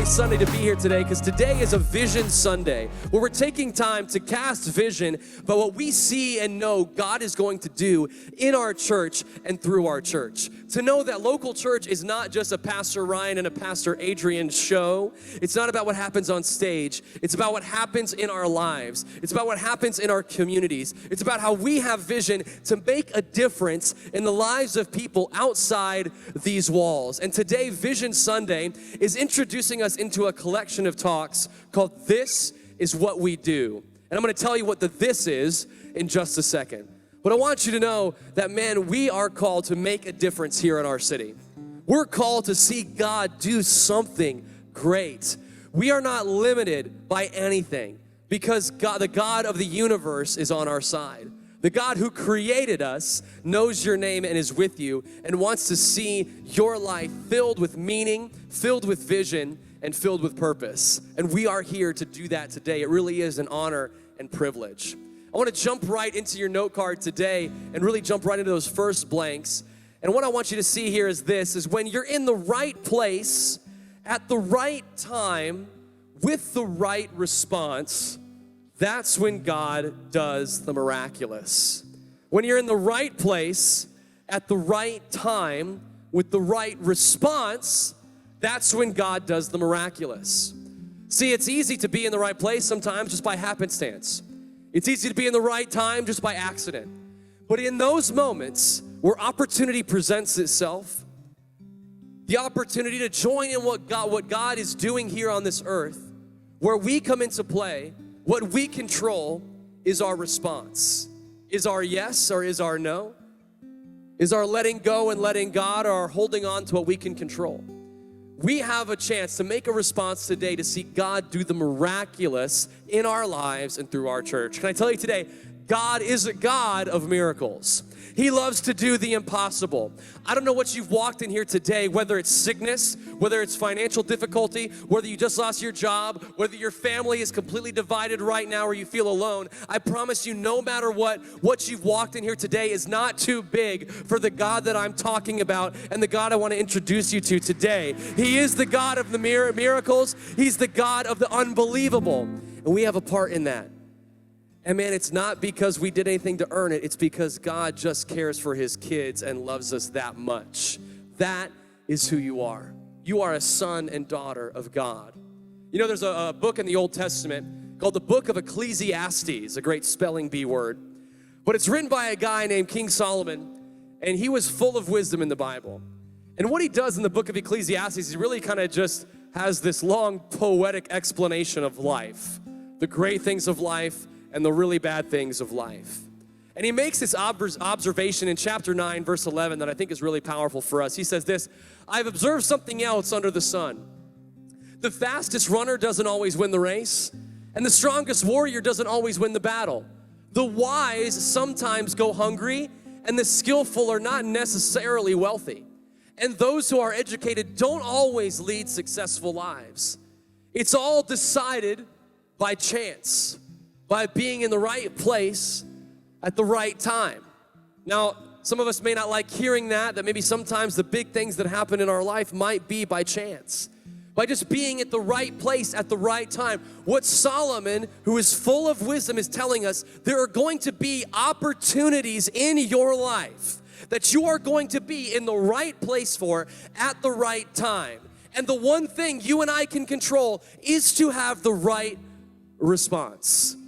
great Sunday to be here today because today is a Vision Sunday where we're taking time to cast vision about what we see and know God is going to do in our church and through our church. To know that local church is not just a Pastor Ryan and a Pastor Adrian show. It's not about what happens on stage. It's about what happens in our lives. It's about what happens in our communities. It's about how we have vision to make a difference in the lives of people outside these walls. And today, Vision Sunday is introducing us into a collection of talks called This Is What We Do. And I'm going to tell you what the this is in just a second. But I want you to know that, man, we are called to make a difference here in our city. We're called to see God do something great. We are not limited by anything because God, the God of the universe, is on our side. The God who created us knows your name and is with you and wants to see your life filled with meaning, filled with vision, and filled with purpose. And we are here to do that today. It really is an honor and privilege. I want to jump right into your note card today and really jump right into those first blanks. And what I want you to see here is this, is when you're in the right place, at the right time, with the right response, that's when God does the miraculous. When you're in the right place, at the right time, with the right response, that's when God does the miraculous. See, it's easy to be in the right place sometimes just by happenstance. It's easy to be in the right time just by accident. But in those moments where opportunity presents itself, the opportunity to join in what God is doing here on this earth, where we come into play, what we control is our response. Is our yes or is our no? Is our letting go and letting God or our holding on to what we can control? We have a chance to make a response today to see God do the miraculous in our lives and through our church. Can I tell you today, God is a God of miracles. He loves to do the impossible. I don't know what you've walked in here today, whether it's sickness, whether it's financial difficulty, whether you just lost your job, whether your family is completely divided right now or you feel alone. I promise you, no matter what you've walked in here today is not too big for the God that I'm talking about and the God I want to introduce you to today. He is the God of the miracles. He's the God of the unbelievable. And we have a part in that. And man, it's not because we did anything to earn it. It's because God just cares for his kids and loves us that much. That is who you are. You are a son and daughter of God. You know, there's a book in the Old Testament called the Book of Ecclesiastes, a great spelling bee word. But it's written by a guy named King Solomon, and he was full of wisdom in the Bible. And what he does in the Book of Ecclesiastes, he really kind of just has this long poetic explanation of life, the great things of life, and the really bad things of life. And he makes this observation in chapter 9, verse 11 that I think is really powerful for us. He says this, I've observed something else under the sun. The fastest runner doesn't always win the race, and the strongest warrior doesn't always win the battle. The wise sometimes go hungry, and the skillful are not necessarily wealthy. And those who are educated don't always lead successful lives. It's all decided by chance, by being in the right place at the right time. Now, some of us may not like hearing that maybe sometimes the big things that happen in our life might be by chance, by just being at the right place at the right time. What Solomon, who is full of wisdom, is telling us, there are going to be opportunities in your life that you are going to be in the right place for at the right time. And the one thing you and I can control is to have the right response.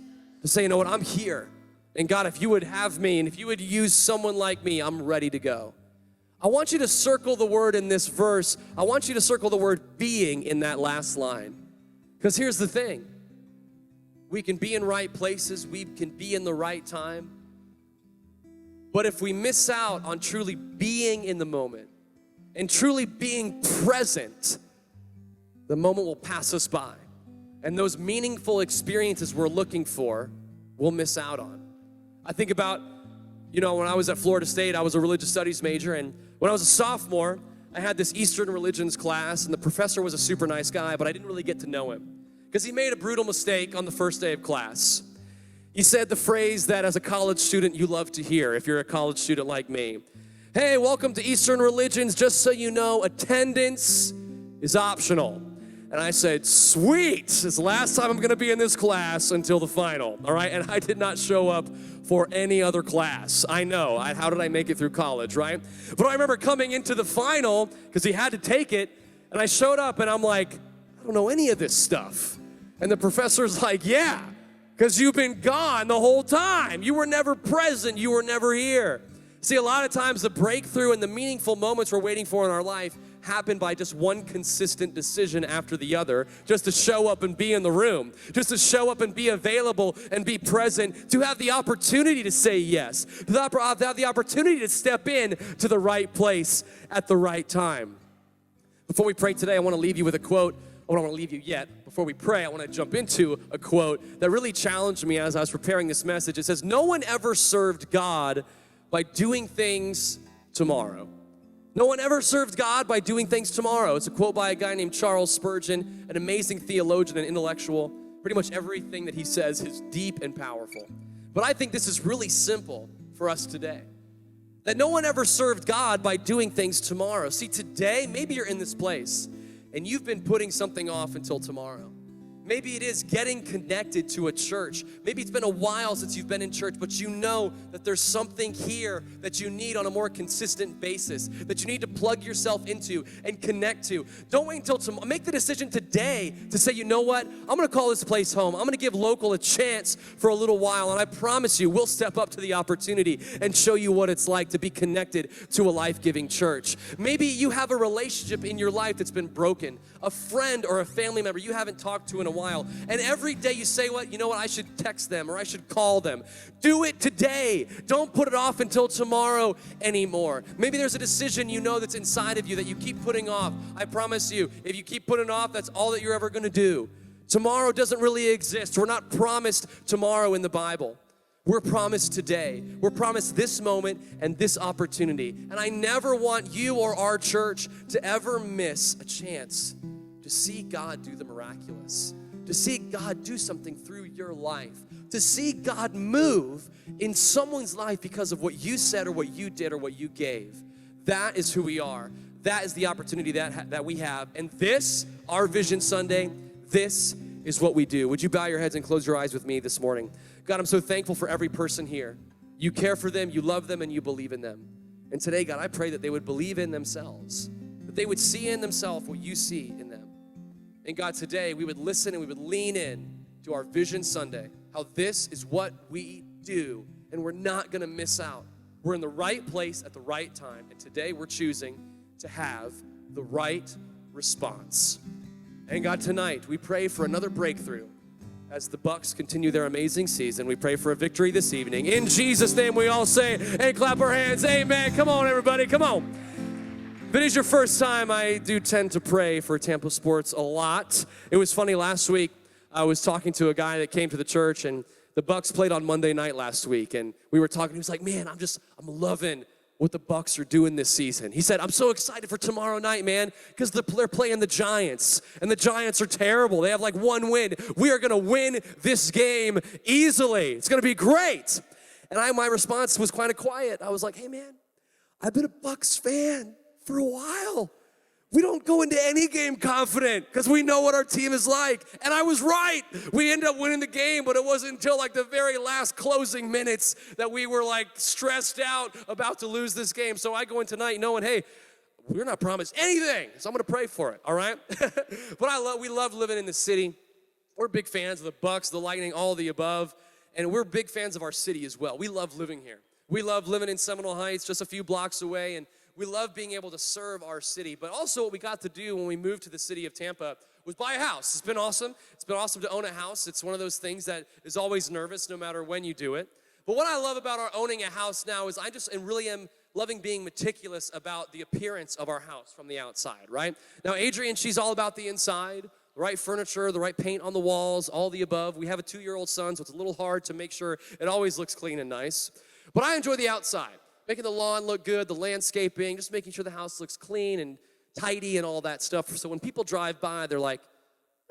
To say, you know what, I'm here. And God, if you would have me and if you would use someone like me, I'm ready to go. I want you to circle the word in this verse. I want you to circle the word being in that last line. Because here's the thing. We can be in right places. We can be in the right time. But if we miss out on truly being in the moment and truly being present, the moment will pass us by. And those meaningful experiences we're looking for, we'll miss out on. I think about, you know, when I was at Florida State, I was a religious studies major, and when I was a sophomore, I had this Eastern religions class, and the professor was a super nice guy, but I didn't really get to know him because he made a brutal mistake on the first day of class. He said the phrase that as a college student you love to hear if you're a college student like me. Hey, welcome to Eastern religions. Just so you know, attendance is optional. And And I said, sweet, it's the last time I'm gonna be in this class until the final, all right? And I did not show up for any other class. I know, how did I make it through college, right? But I remember coming into the final, because he had to take it, and I showed up and I'm like, I don't know any of this stuff. And the professor's like, yeah, because you've been gone the whole time. You were never present, you were never here. See, a lot of times the breakthrough and the meaningful moments we're waiting for in our life happen by just one consistent decision after the other, just to show up and be in the room, just to show up and be available and be present, to have the opportunity to say yes, to have the opportunity to step in to the right place at the right time. Before we pray today, I want to leave you with a quote. I don't want to leave you yet. Before we pray, I want to jump into a quote that really challenged me as I was preparing this message. It says, "No one ever served God by doing things tomorrow." No one ever served God by doing things tomorrow. It's a quote by a guy named Charles Spurgeon, an amazing theologian and intellectual. Pretty much everything that he says is deep and powerful. But I think this is really simple for us today. That no one ever served God by doing things tomorrow. See, today, maybe you're in this place and you've been putting something off until tomorrow. Maybe it is getting connected to a church. Maybe it's been a while since you've been in church, but you know that there's something here that you need on a more consistent basis, that you need to plug yourself into and connect to. Don't wait until tomorrow. Make the decision today to say, you know what? I'm gonna call this place home. I'm gonna give Local a chance for a little while, and I promise you, we'll step up to the opportunity and show you what it's like to be connected to a life-giving church. Maybe you have a relationship in your life that's been broken, a friend or a family member you haven't talked to in a while, and every day you say, what, you know what, I should text them or I should call them. Do it today. Don't put it off until tomorrow anymore. Maybe there's a decision you know that's inside of you that you keep putting off. I promise you, if you keep putting it off, that's all that you're ever gonna do. Tomorrow doesn't really exist. We're not promised tomorrow in the Bible. We're promised today. We're promised this moment and this opportunity. And I never want you or our church to ever miss a chance to see God do the miraculous, to see God do something through your life, to see God move in someone's life because of what you said or what you did or what you gave. That is who we are. That is the opportunity that we have. And this, our Vision Sunday, this is what we do. Would you bow your heads and close your eyes with me this morning? God, I'm so thankful for every person here. You care for them, you love them, and you believe in them. And today, God, I pray that they would believe in themselves, that they would see in themselves what you see in them. And God, today we would listen and we would lean in to our Vision Sunday, how this is what we do, and we're not gonna miss out. We're in the right place at the right time, and today we're choosing to have the right response. And God, tonight we pray for another breakthrough as the Bucks continue their amazing season. We pray for a victory this evening. In Jesus' name we all say, and clap our hands, amen. Come on, everybody, come on. If it is your first time, I do tend to pray for Tampa sports a lot. It was funny, last week, I was talking to a guy that came to the church, and the Bucks played on Monday night last week, and we were talking, he was like, man, I'm loving what the Bucks are doing this season. He said, I'm so excited for tomorrow night, man, because they're playing the Giants, and the Giants are terrible. They have like one win. We are gonna win this game easily. It's gonna be great. And my response was kind of quiet. I was like, hey man, I've been a Bucks fan for a while. We don't go into any game confident because we know what our team is like. And I was right. We ended up winning the game, but it wasn't until like the very last closing minutes that we were like stressed out about to lose this game. So I go in tonight knowing, hey, we're not promised anything, so I'm gonna pray for it, all right? But we love living in the city. We're big fans of the Bucks, the Lightning, all the above. And we're big fans of our city as well. We love living here. We love living in Seminole Heights, just a few blocks away, and we love being able to serve our city. But also what we got to do when we moved to the city of Tampa was buy a house. It's been awesome. It's been awesome to own a house. It's one of those things that is always nervous no matter when you do it. But what I love about our owning a house now is I really am loving being meticulous about the appearance of our house from the outside, right? Now, Adrienne, she's all about the inside, the right furniture, the right paint on the walls, all the above. We have a 2-year-old son, so it's a little hard to make sure it always looks clean and nice. But I enjoy the outside. Making the lawn look good, the landscaping, just making sure the house looks clean and tidy and all that stuff. So when people drive by, they're like,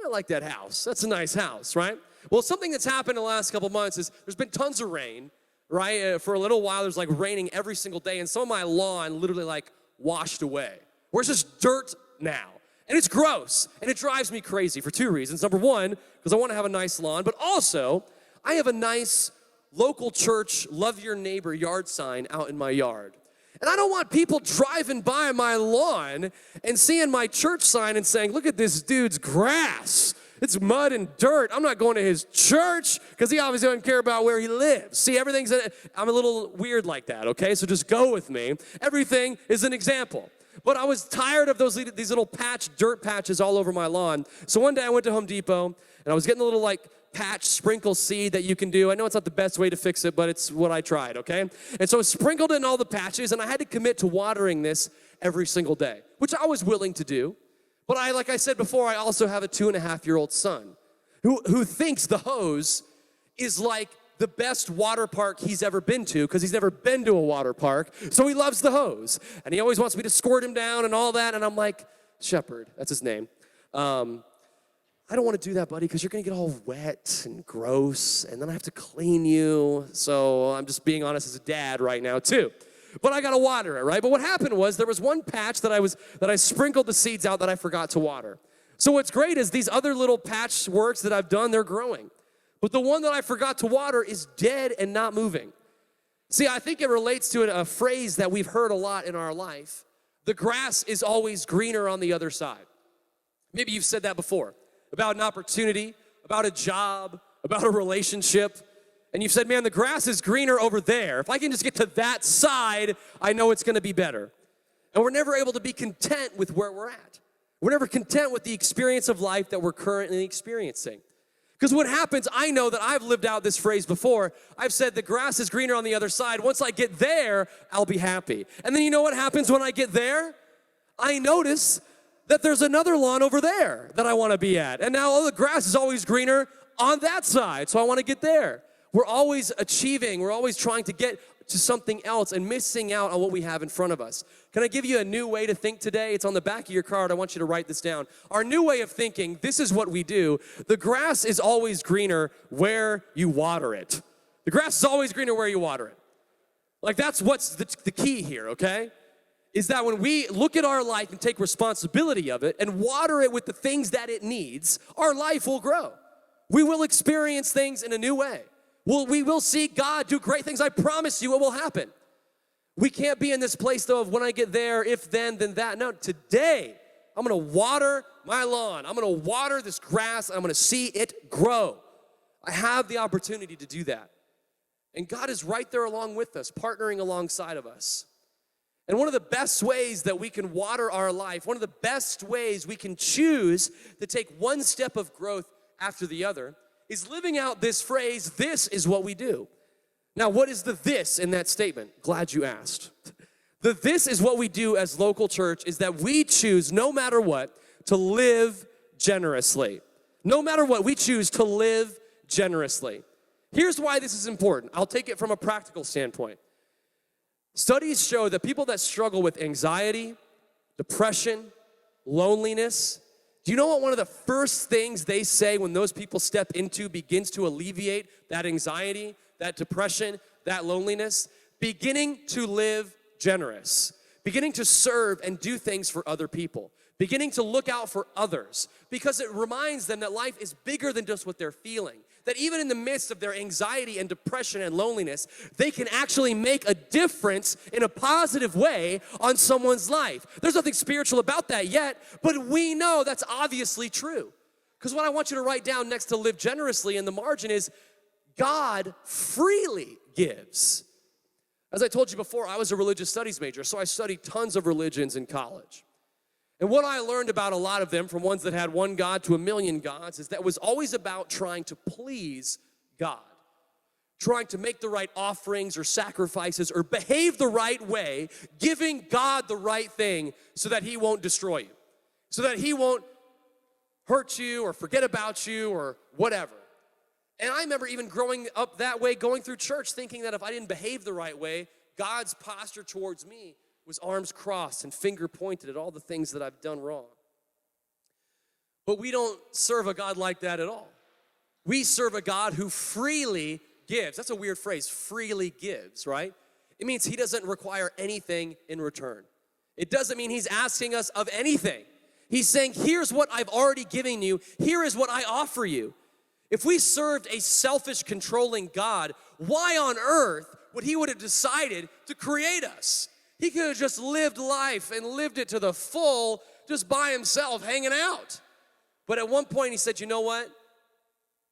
I like that house. That's a nice house, right? Well, something that's happened in the last couple months is there's been tons of rain, right? For a little while, there's like raining every single day, and some of my lawn literally like washed away. Where's just dirt now? And it's gross, and it drives me crazy for two reasons. Number one, because I want to have a nice lawn, but also, I have a nice local church, love your neighbor yard sign out in my yard. And I don't want people driving by my lawn and seeing my church sign and saying, look at this dude's grass. It's mud and dirt. I'm not going to his church because he obviously doesn't care about where he lives. See, I'm a little weird like that, okay? So just go with me. Everything is an example. But I was tired of these little dirt patches all over my lawn. So one day I went to Home Depot and I was getting a little patch sprinkle seed that you can do. I know it's not the best way to fix it, but it's what I tried, okay? And so I sprinkled it in all the patches, and I had to commit to watering this every single day, which I was willing to do. But like I said before, I also have a 2.5-year-old son who thinks the hose is like the best water park he's ever been to because he's never been to a water park, so he loves the hose. And he always wants me to squirt him down and all that, and I'm like, Shepherd, that's his name. I don't want to do that, buddy, because you're going to get all wet and gross, and then I have to clean you. So I'm just being honest as a dad right now, too. But I got to water it, right? But what happened was there was one patch that I sprinkled the seeds out that I forgot to water. So what's great is these other little patch works that I've done, they're growing. But the one that I forgot to water is dead and not moving. See, I think it relates to a phrase that we've heard a lot in our life. The grass is always greener on the other side. Maybe you've said that before. About an opportunity, about a job, about a relationship. And you've said, man, the grass is greener over there. If I can just get to that side, I know it's going to be better. And we're never able to be content with where we're at. We're never content with the experience of life that we're currently experiencing. Because what happens, I know that I've lived out this phrase before. I've said the grass is greener on the other side. Once I get there, I'll be happy. And then you know what happens when I get there? I notice that there's another lawn over there that I want to be at. And now, the grass is always greener on that side, so I want to get there. We're always achieving. We're always trying to get to something else and missing out on what we have in front of us. Can I give you a new way to think today? It's on the back of your card. I want you to write this down. Our new way of thinking, this is what we do. The grass is always greener where you water it. The grass is always greener where you water it. That's what's the key here, okay? Is that when we look at our life and take responsibility of it and water it with the things that it needs, our life will grow. We will experience things in a new way. We will see God do great things. I promise you it will happen. We can't be in this place, though, of when I get there, if then that. No, today, I'm going to water my lawn. I'm going to water this grass. I'm going to see it grow. I have the opportunity to do that. And God is right there along with us, partnering alongside of us. And one of the best ways that we can water our life, one of the best ways we can choose to take one step of growth after the other, is living out this phrase, this is what we do. Now, what is the this in that statement? Glad you asked. The this is what we do as local church is that we choose, no matter what, to live generously. No matter what, we choose to live generously. Here's why this is important. I'll take it from a practical standpoint. Studies show that people that struggle with anxiety, depression, loneliness, do you know what one of the first things they say when those people step into begins to alleviate that anxiety, that depression, that loneliness? Beginning to live generous, beginning to serve and do things for other people, beginning to look out for others, because it reminds them that life is bigger than just what they're feeling. That even in the midst of their anxiety and depression and loneliness, they can actually make a difference in a positive way on someone's life. There's nothing spiritual about that yet, but we know that's obviously true. Because what I want you to write down next to live generously in the margin is God freely gives. As I told you before, I was a religious studies major, so I studied tons of religions in college. And what I learned about a lot of them, from ones that had one God to a million gods, is that it was always about trying to please God. Trying to make the right offerings or sacrifices or behave the right way, giving God the right thing so that He won't destroy you. So that He won't hurt you or forget about you or whatever. And I remember even growing up that way, going through church, thinking that if I didn't behave the right way, God's posture towards me was arms crossed and finger pointed at all the things that I've done wrong. But we don't serve a God like that at all. We serve a God who freely gives. That's a weird phrase, freely gives, right? It means He doesn't require anything in return. It doesn't mean He's asking us of anything. He's saying, here's what I've already given you. Here is what I offer you. If we served a selfish, controlling God, why on earth would he would have decided to create us? He could have just lived life and lived it to the full, just by himself, hanging out. But at one point he said, you know what?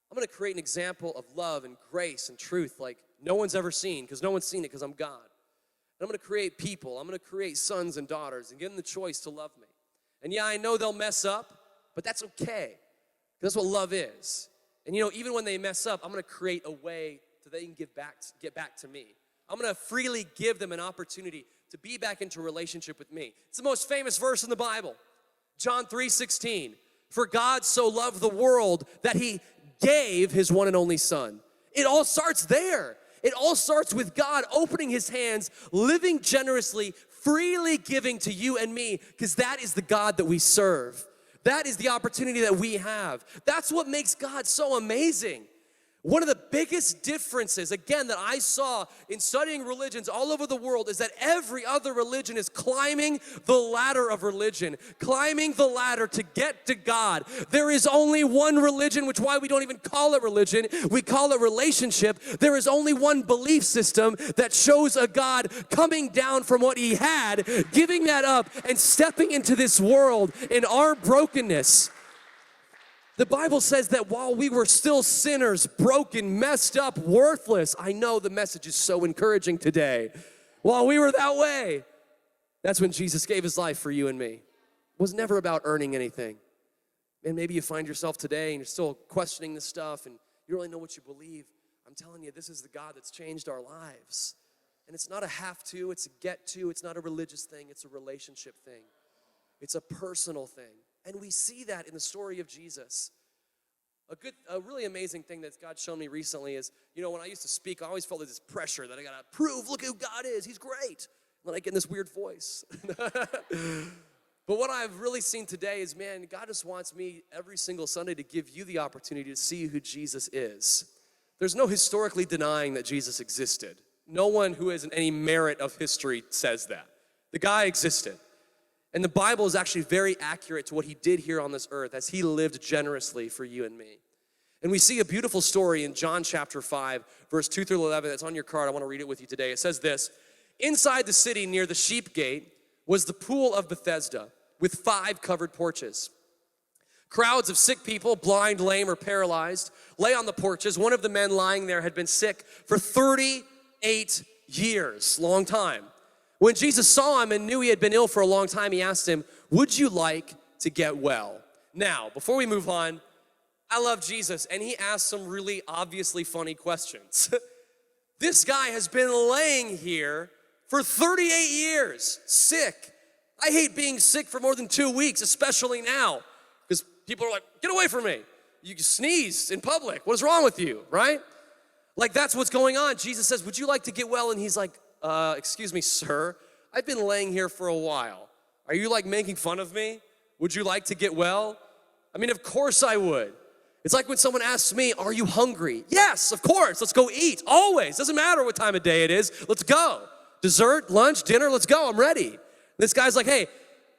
I'm gonna create an example of love and grace and truth like no one's ever seen, because no one's seen it because I'm God. And I'm gonna create people. I'm gonna create sons and daughters and give them the choice to love me. And yeah, I know they'll mess up, but that's okay. That's what love is. And you know, even when they mess up, I'm gonna create a way so they can get back to me. I'm gonna freely give them an opportunity to be back into a relationship with me. It's the most famous verse in the Bible. John 3:16. For God so loved the world that he gave his one and only son. It all starts there. It all starts with God opening his hands, living generously, freely giving to you and me, because that is the God that we serve. That is the opportunity that we have. That's what makes God so amazing. One of the biggest differences, again, that I saw in studying religions all over the world is that every other religion is climbing the ladder of religion, climbing the ladder to get to God. There is only one religion, which is why we don't even call it religion. We call it relationship. There is only one belief system that shows a God coming down from what he had, giving that up, and stepping into this world in our brokenness. The Bible says that while we were still sinners, broken, messed up, worthless, I know the message is so encouraging today. While we were that way, that's when Jesus gave his life for you and me. It was never about earning anything. And maybe you find yourself today and you're still questioning this stuff and you don't really know what you believe. I'm telling you, this is the God that's changed our lives. And it's not a have to, it's a get to, it's not a religious thing, it's a relationship thing. It's a personal thing. And we see that in the story of Jesus. A really amazing thing that God's shown me recently is, you know, when I used to speak, I always felt this pressure that I gotta prove, look who God is, he's great. And then I get in this weird voice. But what I've really seen today is, man, God just wants me every single Sunday to give you the opportunity to see who Jesus is. There's no historically denying that Jesus existed. No one who has any merit of history says that. The guy existed. And the Bible is actually very accurate to what he did here on this earth as he lived generously for you and me. And we see a beautiful story in John chapter 5, verse 2 through 11. That's on your card. I want to read it with you today. It says this: inside the city near the sheep gate was the pool of Bethesda with 5 covered porches. Crowds of sick people, blind, lame, or paralyzed, lay on the porches. One of the men lying there had been sick for 38 years, long time. When Jesus saw him and knew he had been ill for a long time, he asked him, would you like to get well? Now, before we move on, I love Jesus, and he asked some really obviously funny questions. This guy has been laying here for 38 years, sick. I hate being sick for more than 2 weeks, especially now, because people are like, get away from me. You sneeze in public. What is wrong with you, right? Like, that's what's going on. Jesus says, would you like to get well? And he's like, excuse me, sir, I've been laying here for a while. Are you like making fun of me? Would you like to get well? I mean, of course I would. It's like when someone asks me, are you hungry? Yes, of course, let's go eat, always. Doesn't matter what time of day it is, let's go. Dessert, lunch, dinner, let's go, I'm ready. This guy's like, hey,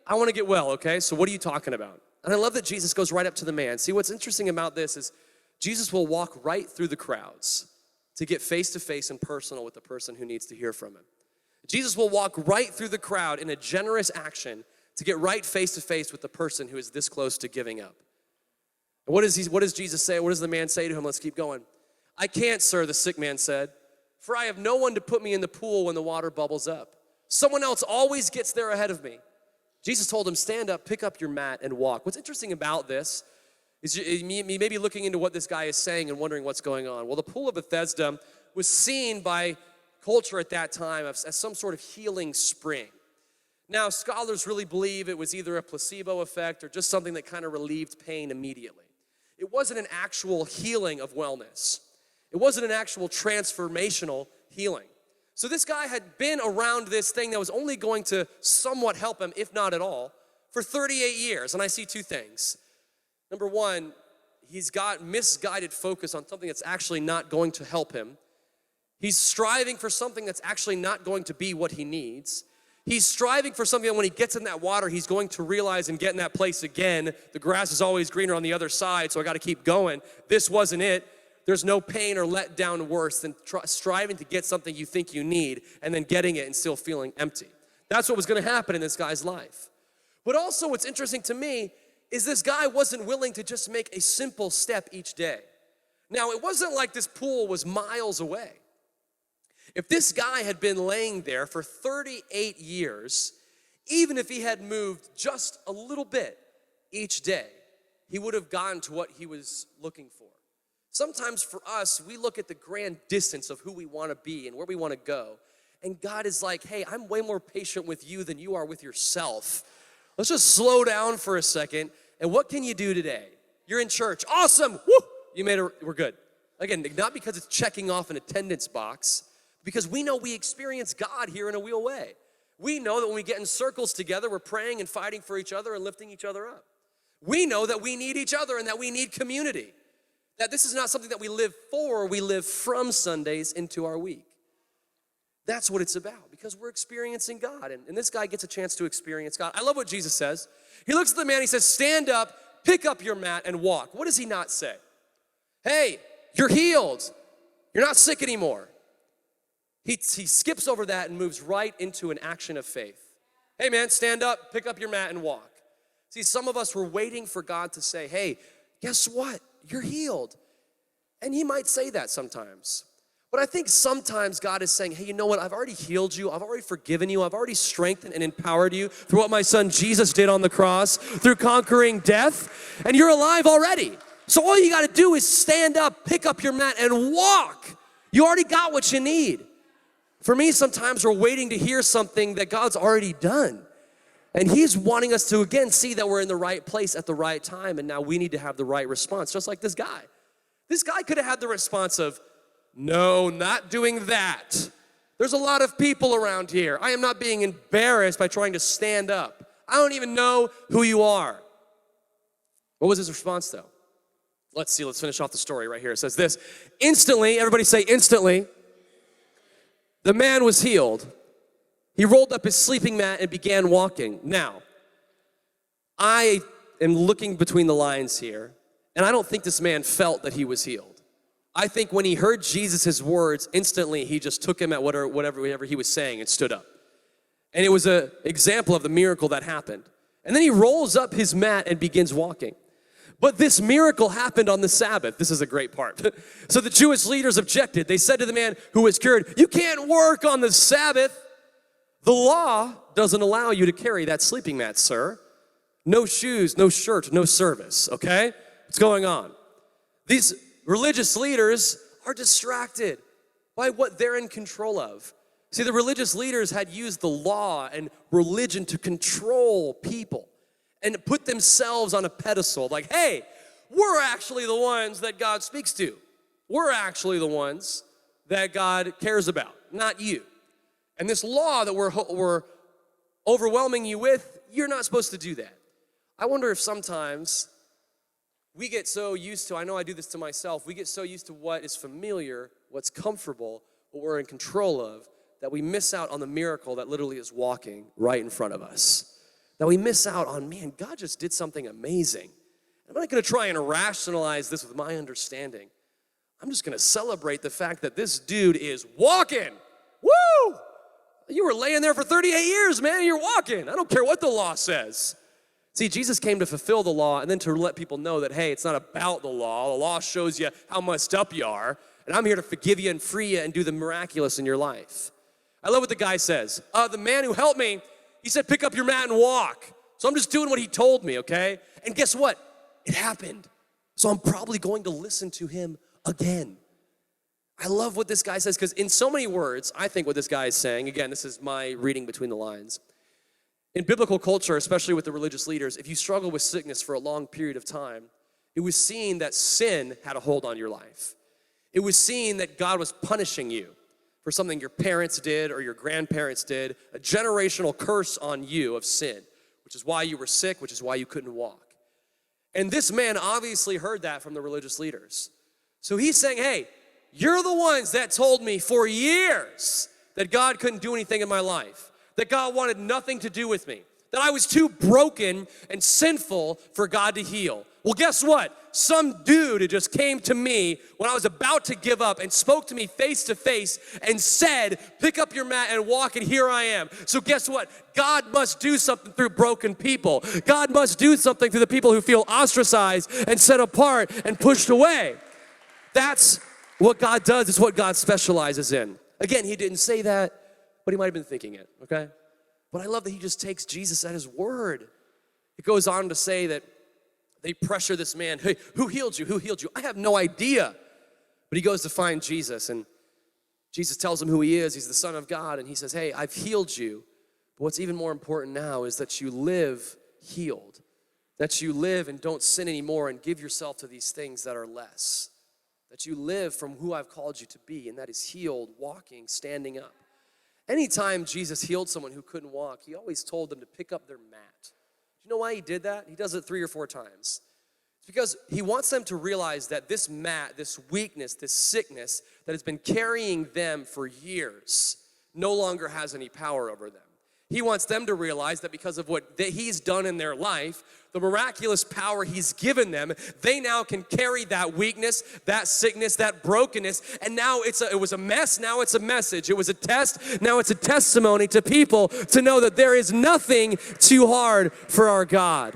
I wanna get well, okay? So what are you talking about? And I love that Jesus goes right up to the man. See, what's interesting about this is Jesus will walk right through the crowds to get face-to-face and personal with the person who needs to hear from him. Jesus will walk right through the crowd in a generous action to get right face-to-face with the person who is this close to giving up. And what does Jesus say? What does the man say to him? Let's keep going. I can't, sir, the sick man said, for I have no one to put me in the pool when the water bubbles up. Someone else always gets there ahead of me. Jesus told him, stand up, pick up your mat, and walk. What's interesting about this is you may be looking into what this guy is saying and wondering what's going on. Well, the pool of Bethesda was seen by culture at that time as some sort of healing spring. Now, scholars really believe it was either a placebo effect or just something that kind of relieved pain immediately. It wasn't an actual healing of wellness. It wasn't an actual transformational healing. So this guy had been around this thing that was only going to somewhat help him, if not at all, for 38 years. And I see 2 things. Number 1, he's got misguided focus on something that's actually not going to help him. He's striving for something that's actually not going to be what he needs. He's striving for something that when he gets in that water, he's going to realize and get in that place again. The grass is always greener on the other side, so I got to keep going. This wasn't it. There's no pain or letdown worse than striving to get something you think you need and then getting it and still feeling empty. That's what was going to happen in this guy's life. But also what's interesting to me is this guy wasn't willing to just make a simple step each day. Now, it wasn't like this pool was miles away. If this guy had been laying there for 38 years, even if he had moved just a little bit each day, he would have gotten to what he was looking for. Sometimes for us, we look at the grand distance of who we want to be and where we want to go. And God is like, hey, I'm way more patient with you than you are with yourself. Let's just slow down for a second. And what can you do today? You're in church. Awesome. Woo! You made it. We're good. Again, not because it's checking off an attendance box, because we know we experience God here in a real way. We know that when we get in circles together, we're praying and fighting for each other and lifting each other up. We know that we need each other and that we need community. That this is not something that we live for, we live from Sundays into our week. That's what it's about, because we're experiencing God. And this guy gets a chance to experience God. I love what Jesus says. He looks at the man, he says, stand up, pick up your mat, and walk. What does he not say? Hey, you're healed. You're not sick anymore. He skips over that and moves right into an action of faith. Hey man, stand up, pick up your mat, and walk. See, some of us were waiting for God to say, hey, guess what? You're healed. And he might say that sometimes. But I think sometimes God is saying, hey, you know what? I've already healed you. I've already forgiven you. I've already strengthened and empowered you through what my son Jesus did on the cross, through conquering death, and you're alive already. So all you got to do is stand up, pick up your mat, and walk. You already got what you need. For me, sometimes we're waiting to hear something that God's already done. And he's wanting us to, again, see that we're in the right place at the right time, and now we need to have the right response, just like this guy. This guy could have had the response of, no, not doing that. There's a lot of people around here. I am not being embarrassed by trying to stand up. I don't even know who you are. What was his response, though? Let's see, let's finish off the story right here. It says this, instantly, everybody say instantly, the man was healed. He rolled up his sleeping mat and began walking. Now, I am looking between the lines here, and I don't think this man felt that he was healed. I think when he heard Jesus' words, instantly he just took him at whatever he was saying and stood up. And it was an example of the miracle that happened. And then he rolls up his mat and begins walking. But this miracle happened on the Sabbath. This is a great part. So the Jewish leaders objected. They said to the man who was cured, you can't work on the Sabbath. The law doesn't allow you to carry that sleeping mat, sir. No shoes, no shirt, no service, okay? What's going on? These religious leaders are distracted by what they're in control of. See, the religious leaders had used the law and religion to control people and put themselves on a pedestal. Like, hey, we're actually the ones that God speaks to. We're actually the ones that God cares about, not you. And this law that we're overwhelming you with, you're not supposed to do that. I wonder if sometimes we get so used to, I know I do this to myself, we get so used to what is familiar, what's comfortable, what we're in control of, that we miss out on the miracle that literally is walking right in front of us. That we miss out on, man, God just did something amazing. I'm not going to try and rationalize this with my understanding. I'm just going to celebrate the fact that this dude is walking. Woo! You were laying there for 38 years, man, you're walking. I don't care what the law says. See, Jesus came to fulfill the law and then to let people know that, hey, it's not about the law. The law shows you how messed up you are, and I'm here to forgive you and free you and do the miraculous in your life. I love what the guy says. The man who helped me, he said, pick up your mat and walk. So I'm just doing what he told me, okay? And guess what? It happened. So I'm probably going to listen to him again. I love what this guy says, because in so many words, I think what this guy is saying, again, this is my reading between the lines. In biblical culture, especially with the religious leaders, if you struggle with sickness for a long period of time, it was seen that sin had a hold on your life. It was seen that God was punishing you for something your parents did or your grandparents did, a generational curse on you of sin, which is why you were sick, which is why you couldn't walk. And this man obviously heard that from the religious leaders. So he's saying, hey, you're the ones that told me for years that God couldn't do anything in my life, that God wanted nothing to do with me, that I was too broken and sinful for God to heal. Well, guess what? Some dude who just came to me when I was about to give up and spoke to me face to face and said, pick up your mat and walk, and here I am. So guess what? God must do something through broken people. God must do something through the people who feel ostracized and set apart and pushed away. That's what God does. It's what God specializes in. Again, he didn't say that, but he might have been thinking it, okay? But I love that he just takes Jesus at his word. It goes on to say that they pressure this man. Hey, who healed you? Who healed you? I have no idea. But he goes to find Jesus, and Jesus tells him who he is. He's the Son of God, and he says, hey, I've healed you. But what's even more important now is that you live healed, that you live and don't sin anymore and give yourself to these things that are less, that you live from who I've called you to be, and that is healed, walking, standing up. Anytime Jesus healed someone who couldn't walk, he always told them to pick up their mat. You know why he did that? He does it 3 or 4 times. It's because he wants them to realize that this mat, this weakness, this sickness that has been carrying them for years no longer has any power over them. He wants them to realize that because of what he's done in their life, the miraculous power he's given them, they now can carry that weakness, that sickness, that brokenness, and now it was a mess, now it's a message. It was a test, now it's a testimony to people to know that there is nothing too hard for our God.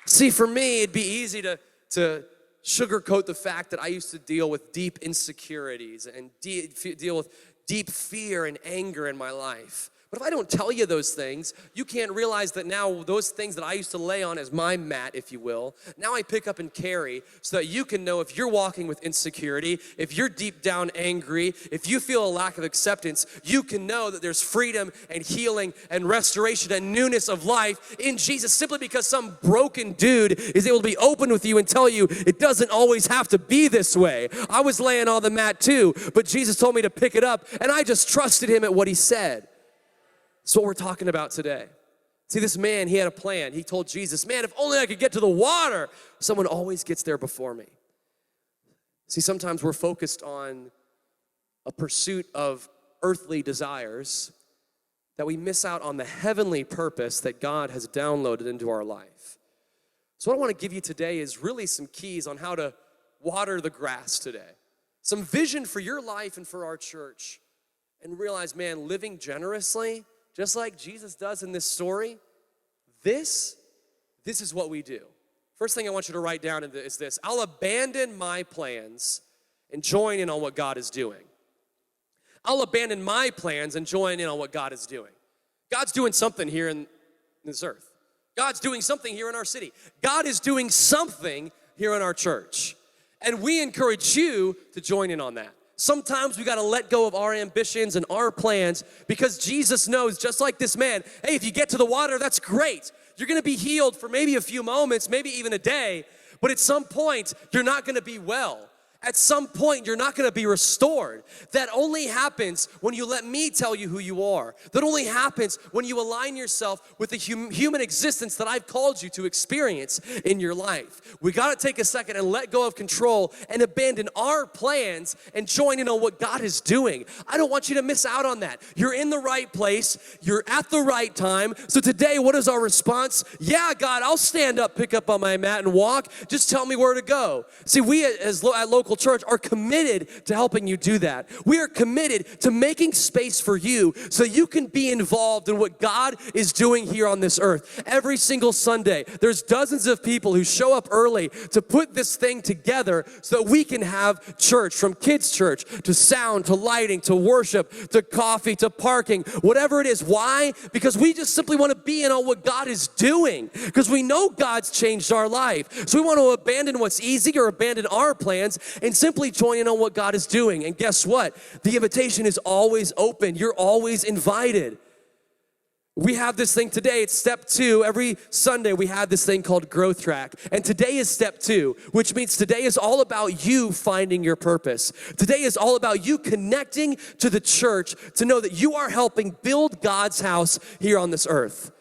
See, for me, it'd be easy to sugarcoat the fact that I used to deal with deep insecurities and deal with deep fear and anger in my life. But if I don't tell you those things, you can't realize that now those things that I used to lay on as my mat, if you will, now I pick up and carry so that you can know if you're walking with insecurity, if you're deep down angry, if you feel a lack of acceptance, you can know that there's freedom and healing and restoration and newness of life in Jesus, simply because some broken dude is able to be open with you and tell you it doesn't always have to be this way. I was laying on the mat too, but Jesus told me to pick it up, and I just trusted him at what he said. That's what we're talking about today. See, this man, he had a plan. He told Jesus, man, if only I could get to the water. Someone always gets there before me. See, sometimes we're focused on a pursuit of earthly desires that we miss out on the heavenly purpose that God has downloaded into our life. So what I want to give you today is really some keys on how to water the grass today. Some vision for your life and for our church. And realize, man, living generously, just like Jesus does in this story, this is what we do. First thing I want you to write down is this: I'll abandon my plans and join in on what God is doing. I'll abandon my plans and join in on what God is doing. God's doing something here in this earth. God's doing something here in our city. God is doing something here in our church. And we encourage you to join in on that. Sometimes we got to let go of our ambitions and our plans because Jesus knows, just like this man, hey, if you get to the water, that's great. You're going to be healed for maybe a few moments, maybe even a day, but at some point, you're not going to be well. At some point, you're not going to be restored. That only happens when you let me tell you who you are. That only happens when you align yourself with the human existence that I've called you to experience in your life. We got to take a second and let go of control and abandon our plans and join in on what God is doing. I don't want you to miss out on that. You're in the right place. You're at the right time. So today, what is our response? Yeah, God, I'll stand up, pick up on my mat and walk. Just tell me where to go. See, we at Local Church are committed to helping you do that. We are committed to making space for you so you can be involved in what God is doing here on this earth. Every single Sunday, there's dozens of people who show up early to put this thing together so that we can have church, from kids' church to sound to lighting to worship to coffee to parking, whatever it is. Why? Because we just simply want to be in on what God is doing, because we know God's changed our life. So we want to abandon what's easy or abandon our plans and simply join in on what God is doing. And guess what? The invitation is always open. You're always invited. We have this thing today. It's step 2. Every Sunday we have this thing called Growth Track. And today is step 2, which means today is all about you finding your purpose. Today is all about you connecting to the church to know that you are helping build God's house here on this earth.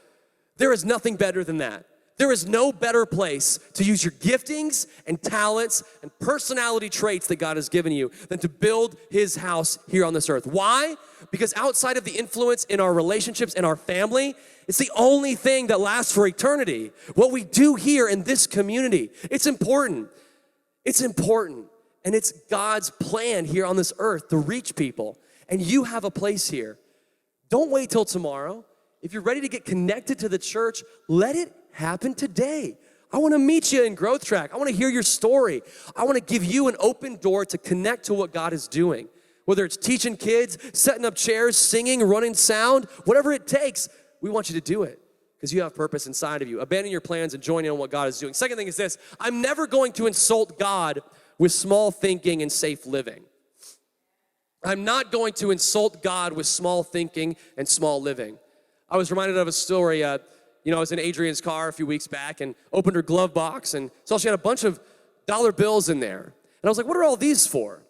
There is nothing better than that. There is no better place to use your giftings and talents and personality traits that God has given you than to build his house here on this earth. Why? Because outside of the influence in our relationships and our family, it's the only thing that lasts for eternity. What we do here in this community, it's important. It's important. And it's God's plan here on this earth to reach people. And you have a place here. Don't wait till tomorrow. If you're ready to get connected to the church, let it happen today. I want to meet you in Growth Track. I want to hear your story. I want to give you an open door to connect to what God is doing. Whether it's teaching kids, setting up chairs, singing, running sound, whatever it takes, we want you to do it because you have purpose inside of you. Abandon your plans and join in on what God is doing. Second thing is this: I'm never going to insult God with small thinking and safe living. I'm not going to insult God with small thinking and small living. I was reminded of a story. I was in Adrian's car a few weeks back and opened her glove box and saw she had a bunch of dollar bills in there. And I was like, what are all these for?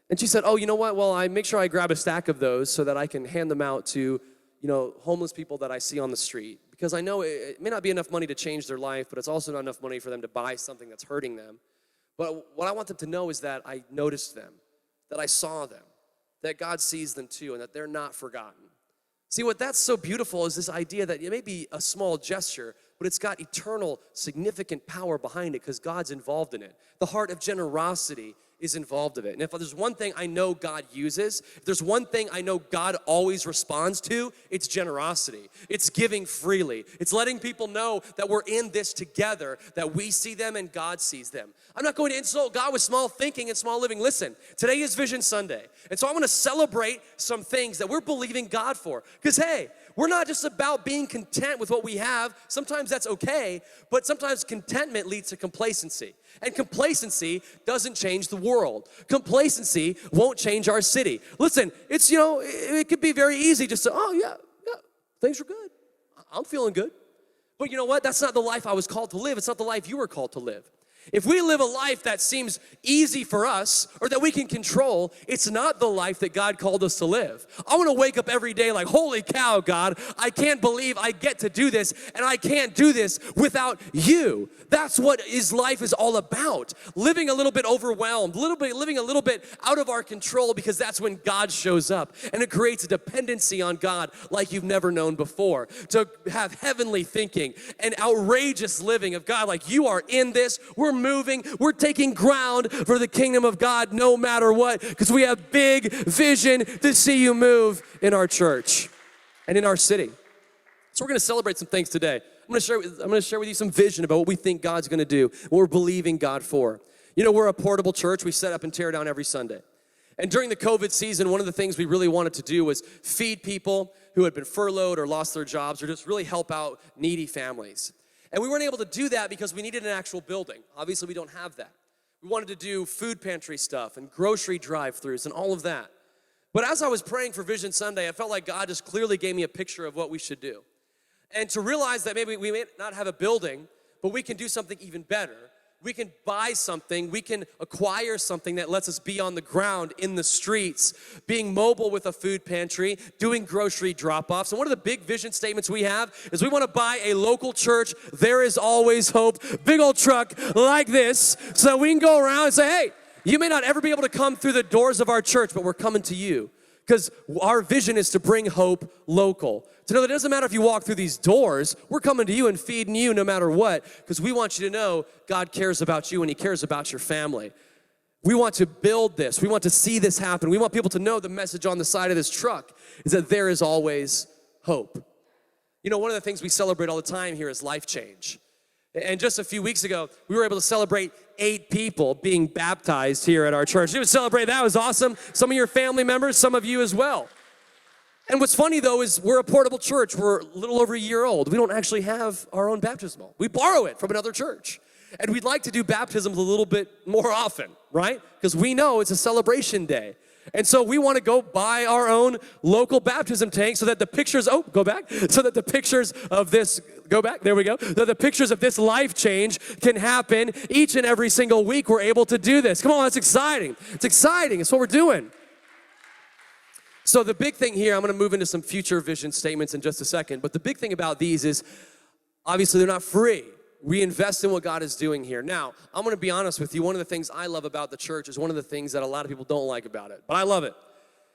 And she said, oh, you know what? Well, I make sure I grab a stack of those so that I can hand them out to, homeless people that I see on the street. Because I know it may not be enough money to change their life, but it's also not enough money for them to buy something that's hurting them. But what I want them to know is that I noticed them, that I saw them, that God sees them too, and that they're not forgotten. See, what that's so beautiful is this idea that it may be a small gesture, but it's got eternal, significant power behind it because God's involved in it. The heart of generosity is involved in it. And if there's one thing I know God uses, if there's one thing I know God always responds to, it's generosity. It's giving freely. It's letting people know that we're in this together, that we see them and God sees them. I'm not going to insult God with small thinking and small living. Listen, today is Vision Sunday. And so I want to celebrate some things that we're believing God for. Because hey, we're not just about being content with what we have. Sometimes that's okay, but sometimes contentment leads to complacency. And complacency doesn't change the world. Complacency won't change our city. Listen, it's, it could be very easy just to, oh yeah, things are good. I'm feeling good. But you know what? That's not the life I was called to live. It's not the life you were called to live. If we live a life that seems easy for us or that we can control, it's not the life that God called us to live. I want to wake up every day like, holy cow, God, I can't believe I get to do this, and I can't do this without you. That's what life is all about. Living a little bit overwhelmed, living a little bit out of our control, because that's when God shows up, and it creates a dependency on God like you've never known before. To have heavenly thinking and outrageous living of God, like you are in this, we're moving, we're taking ground for the kingdom of God no matter what, because we have big vision to see you move in our church and in our city. So we're going to celebrate some things today. I'm going to share with you some vision about what we think God's going to do, what we're believing God for. We're a portable church. We set up and tear down every Sunday. And during the COVID season, one of the things we really wanted to do was feed people who had been furloughed or lost their jobs, or just really help out needy families. And we weren't able to do that because we needed an actual building. Obviously, we don't have that. We wanted to do food pantry stuff and grocery drive-thrus and all of that. But as I was praying for Vision Sunday, I felt like God just clearly gave me a picture of what we should do. And to realize that maybe we may not have a building, but we can do something even better. We can buy something, we can acquire something that lets us be on the ground, in the streets, being mobile with a food pantry, doing grocery drop-offs. And one of the big vision statements we have is we want to buy a local church. There is always hope. Big old truck like this, so that we can go around and say, hey, you may not ever be able to come through the doors of our church, but we're coming to you. Because our vision is to bring hope local. To know that it doesn't matter if you walk through these doors, we're coming to you and feeding you no matter what, because we want you to know God cares about you and he cares about your family. We want to build this. We want to see this happen. We want people to know the message on the side of this truck is that there is always hope. One of the things we celebrate all the time here is life change. And just a few weeks ago, we were able to celebrate 8 people being baptized here at our church. You would celebrate that. It was awesome. Some of your family members, some of you as well. And what's funny, though, is we're a portable church. We're a little over a year old. We don't actually have our own baptismal. We borrow it from another church. And we'd like to do baptisms a little bit more often, right? Because we know it's a celebration day. And so we want to go buy our own local baptism tank so that the pictures, so that the pictures of this, there we go, that the pictures of this life change can happen each and every single week. We're able to do this. Come on, that's exciting. It's exciting. It's what we're doing. So the big thing here, I'm going to move into some future vision statements in just a second, but the big thing about these is, obviously they're not free. We invest in what God is doing here. Now, I'm going to be honest with you. One of the things I love about the church is one of the things that a lot of people don't like about it, but I love it.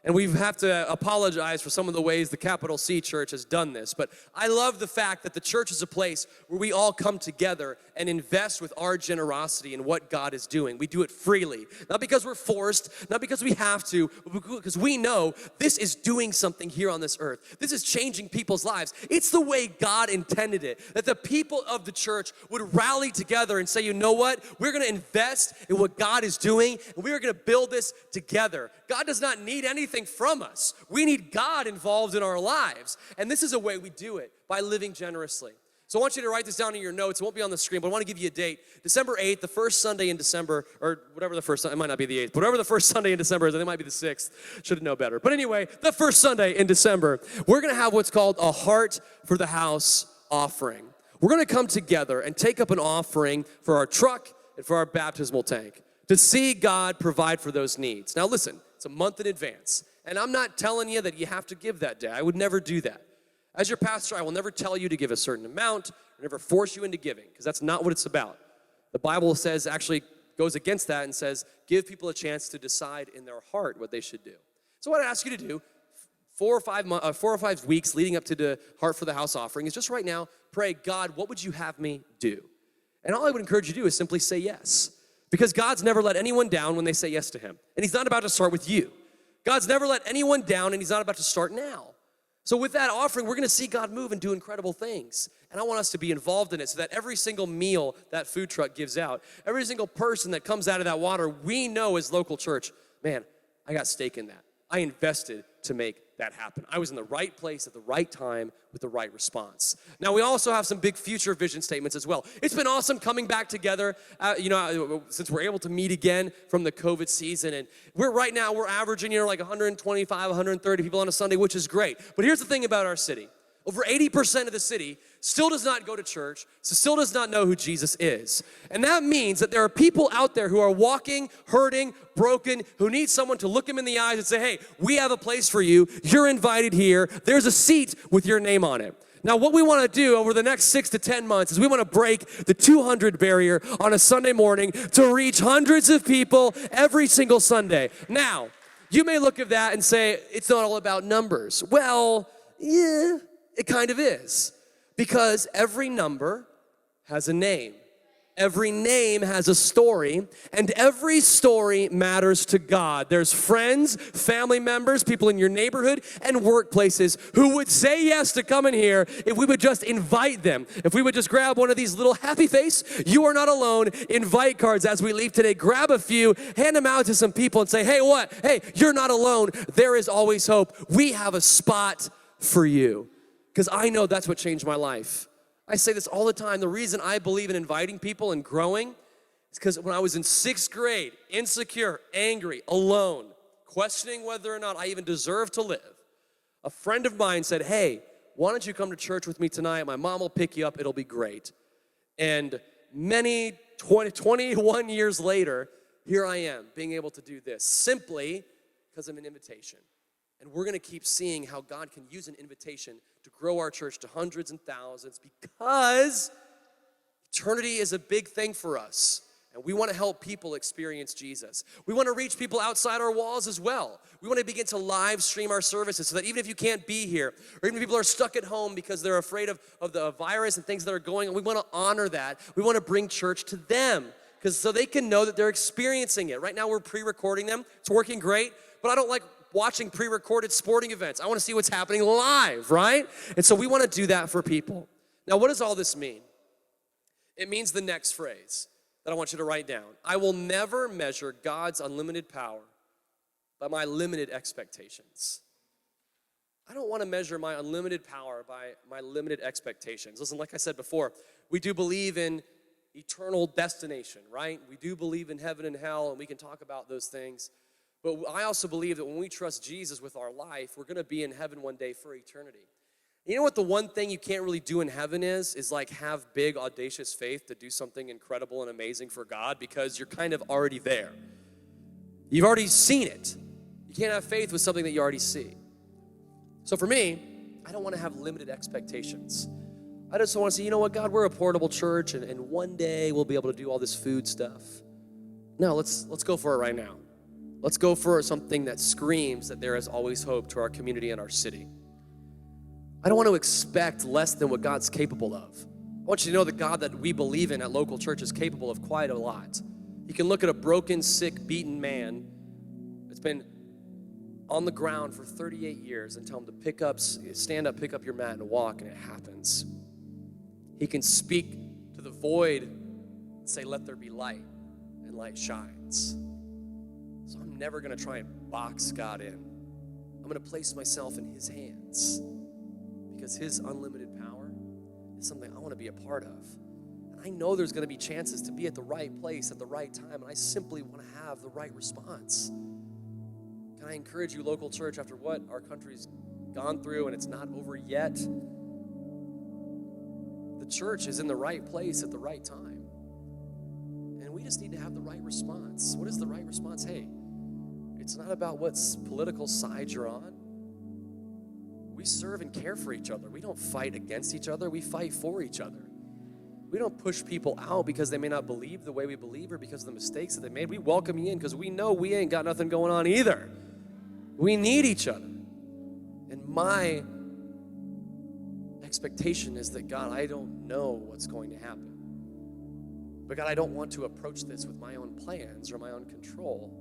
And we have to apologize for some of the ways the capital C church has done this. But I love the fact that the church is a place where we all come together and invest with our generosity in what God is doing. We do it freely. Not because we're forced, not because we have to, but because we know this is doing something here on this earth. This is changing people's lives. It's the way God intended it. That the people of the church would rally together and say, you know what? We're going to invest in what God is doing, and we are going to build this together. God does not need anything from us. We need God involved in our lives. And this is a way we do it, by living generously. So I want you to write this down in your notes. It won't be on the screen, but I want to give you a date. December 8th, the first Sunday in December, or whatever the first, it might not be the 8th, but whatever the first Sunday in December is, I think it might be the 6th. Should know better. But anyway, the first Sunday in December, we're going to have what's called a Heart for the House offering. We're going to come together and take up an offering for our truck and for our baptismal tank to see God provide for those needs. Now listen, it's a month in advance. And I'm not telling you that you have to give that day. I would never do that. As your pastor, I will never tell you to give a certain amount or never force you into giving, because that's not what it's about. The Bible says, actually goes against that and says, give people a chance to decide in their heart what they should do. So what I ask you to do, 4 or 5 weeks leading up to the Heart for the House offering, is just right now, pray, God, what would you have me do? And all I would encourage you to do is simply say yes. Because God's never let anyone down when they say yes to him. And he's not about to start with you. God's never let anyone down, and he's not about to start now. So with that offering, we're going to see God move and do incredible things. And I want us to be involved in it so that every single meal that food truck gives out, every single person that comes out of that water, we know as local church, man, I got stake in that. I invested to make that happen. I was in the right place at the right time with the right response. Now, we also have some big future vision statements as well. It's been awesome coming back together, since we're able to meet again from the COVID season. And we're averaging, like 125, 130 people on a Sunday, which is great. But here's the thing about our city. Over 80% of the city still does not go to church, so still does not know who Jesus is. And that means that there are people out there who are walking, hurting, broken, who need someone to look them in the eyes and say, hey, we have a place for you. You're invited here. There's a seat with your name on it. Now, what we want to do over the next 6 to 10 months is we want to break the 200 barrier on a Sunday morning to reach hundreds of people every single Sunday. Now, you may look at that and say, it's not all about numbers. Well, yeah. It kind of is, because every number has a name. Every name has a story, and every story matters to God. There's friends, family members, people in your neighborhood, and workplaces who would say yes to coming here if we would just invite them. If we would just grab one of these little happy face, you are not alone, invite cards as we leave today. Grab a few, hand them out to some people and say, hey, what? Hey, you're not alone. There is always hope. We have a spot for you. Because I know that's what changed my life. I say this all the time. The reason I believe in inviting people and growing is because when I was in 6th grade, insecure, angry, alone, questioning whether or not I even deserve to live, a friend of mine said, hey, why don't you come to church with me tonight? My mom will pick you up. It'll be great. And 21 years later, here I am being able to do this simply because of an invitation. And we're going to keep seeing how God can use an invitation to grow our church to hundreds and thousands, because eternity is a big thing for us. And we want to help people experience Jesus. We want to reach people outside our walls as well. We want to begin to live stream our services so that even if you can't be here, or even if people are stuck at home because they're afraid of the virus and things that are going on, we want to honor that. We want to bring church to them, so they can know that they're experiencing it. Right now we're pre-recording them. It's working great, but I don't like watching pre-recorded sporting events. I want to see what's happening live, right? And so we want to do that for people. Now, what does all this mean? It means the next phrase that I want you to write down. I will never measure God's unlimited power by my limited expectations. I don't want to measure my unlimited power by my limited expectations. Listen, like I said before, we do believe in eternal destination, right? We do believe in heaven and hell, and we can talk about those things. But I also believe that when we trust Jesus with our life, we're going to be in heaven one day for eternity. You know what the one thing you can't really do in heaven is like have big, audacious faith to do something incredible and amazing for God, because you're kind of already there. You've already seen it. You can't have faith with something that you already see. So for me, I don't want to have limited expectations. I just want to say, you know what, God, we're a portable church, and one day we'll be able to do all this food stuff. No, let's go for it right now. Let's go for something that screams that there is always hope to our community and our city. I don't want to expect less than what God's capable of. I want you to know the God that we believe in at local church is capable of quite a lot. You can look at a broken, sick, beaten man that's been on the ground for 38 years and tell him to stand up, pick up your mat, and walk, and it happens. He can speak to the void and say, let there be light, and light shines. So I'm never going to try and box God in. I'm going to place myself in his hands because his unlimited power is something I want to be a part of. And I know there's going to be chances to be at the right place at the right time, and I simply want to have the right response. Can I encourage you, local church, after what our country's gone through and it's not over yet, the church is in the right place at the right time. And we just need to have the right response. What is the right response? Hey, it's not about what political side you're on. We serve and care for each other. We don't fight against each other. We fight for each other. We don't push people out because they may not believe the way we believe or because of the mistakes that they made. We welcome you in because we know we ain't got nothing going on either. We need each other. And my expectation is that, God, I don't know what's going to happen. But God, I don't want to approach this with my own plans or my own control.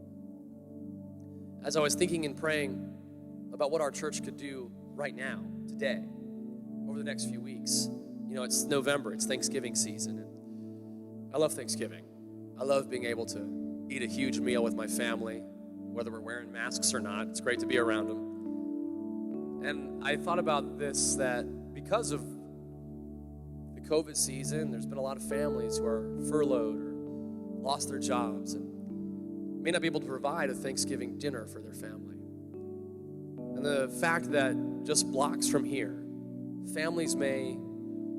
As I was thinking and praying about what our church could do right now, today, over the next few weeks. You know, it's November, it's Thanksgiving season. And I love Thanksgiving. I love being able to eat a huge meal with my family, whether we're wearing masks or not. It's great to be around them. And I thought about this, that because of the COVID season, there's been a lot of families who are furloughed or lost their jobs and may not be able to provide a Thanksgiving dinner for their family. And the fact that just blocks from here, families may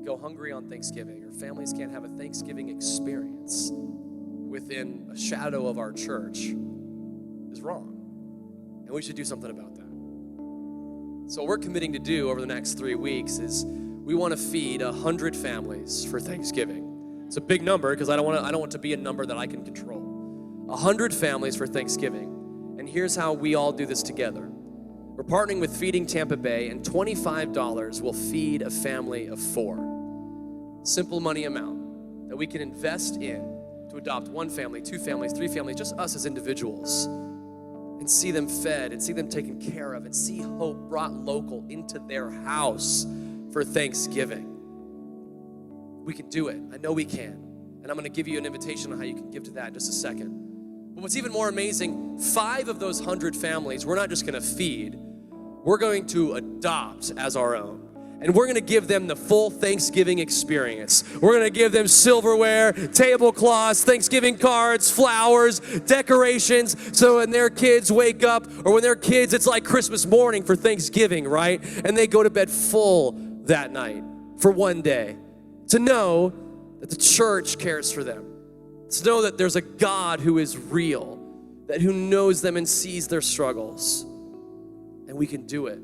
go hungry on Thanksgiving, or families can't have a Thanksgiving experience within a shadow of our church is wrong. And we should do something about that. So what we're committing to do over the next 3 weeks is we want to feed 100 families for Thanksgiving. It's a big number because I don't want to be a number that I can control. 100 families for Thanksgiving. And here's how we all do this together. We're partnering with Feeding Tampa Bay, and $25 will feed a family of 4. Simple money amount that we can invest in to adopt 1 family, 2 families, 3 families, just us as individuals, and see them fed and see them taken care of and see hope brought local into their house for Thanksgiving. We can do it. I know we can. And I'm going to give you an invitation on how you can give to that in just a second. But what's even more amazing, 5 of those 100 families, we're not just going to feed, we're going to adopt as our own. And we're going to give them the full Thanksgiving experience. We're going to give them silverware, tablecloths, Thanksgiving cards, flowers, decorations, so when their kids wake up, or when their kids, it's like Christmas morning for Thanksgiving, right? And they go to bed full that night for one day. To know that the church cares for them. To know that there's a God who is real, that who knows them and sees their struggles. And we can do it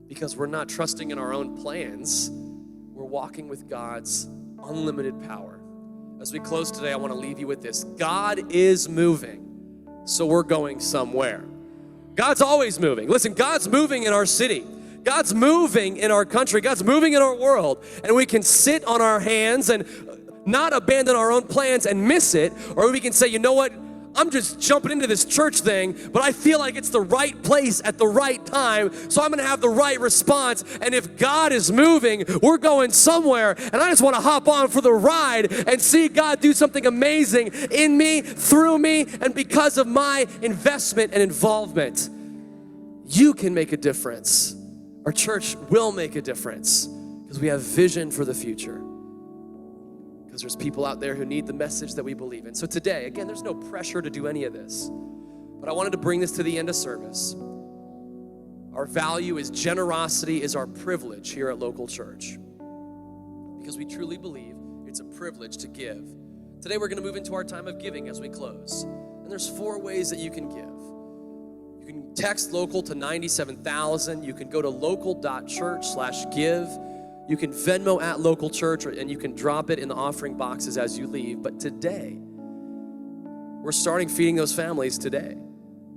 because we're not trusting in our own plans. We're walking with God's unlimited power. As we close today, I want to leave you with this. God is moving, so we're going somewhere. God's always moving. Listen, God's moving in our city. God's moving in our country. God's moving in our world. And we can sit on our hands and not abandon our own plans and miss it. Or we can say, you know what? I'm just jumping into this church thing, but I feel like it's the right place at the right time, so I'm going to have the right response. And if God is moving, we're going somewhere. And I just want to hop on for the ride and see God do something amazing in me, through me, and because of my investment and involvement. You can make a difference. Our church will make a difference because we have vision for the future. Because there's people out there who need the message that we believe in. So today, again, there's no pressure to do any of this. But I wanted to bring this to the end of service. Our value is generosity is our privilege here at Local Church. Because we truly believe it's a privilege to give. Today we're going to move into our time of giving as we close. And there's 4 ways that you can give. You can text local to 97,000. You can go to local.church/give. You can Venmo at local church, and you can drop it in the offering boxes as you leave. But today, we're starting feeding those families today.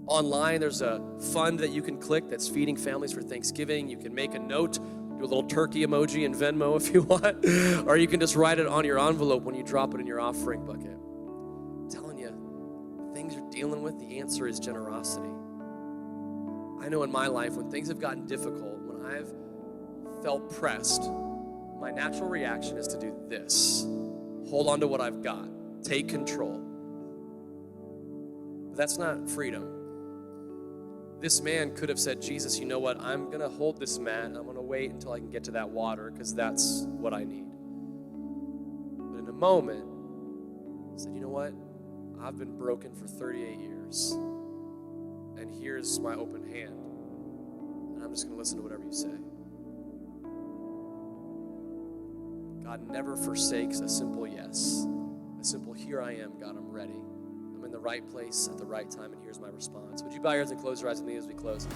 Online, there's a fund that you can click that's feeding families for Thanksgiving. You can make a note, do a little turkey emoji in Venmo if you want, or you can just write it on your envelope when you drop it in your offering bucket. I'm telling you, things you're dealing with, the answer is generosity. I know in my life, when things have gotten difficult, when I've felt pressed, my natural reaction is to do this. Hold on to what I've got. Take control. But that's not freedom. This man could have said, Jesus, you know what? I'm going to hold this mat. I'm going to wait until I can get to that water because that's what I need. But in a moment, he said, you know what? I've been broken for 38 years. And here's my open hand. And I'm just going to listen to whatever you say. God never forsakes a simple yes. A simple, here I am, God, I'm ready. I'm in the right place at the right time, and here's my response. Would you bow your heads and close your eyes with me as we close?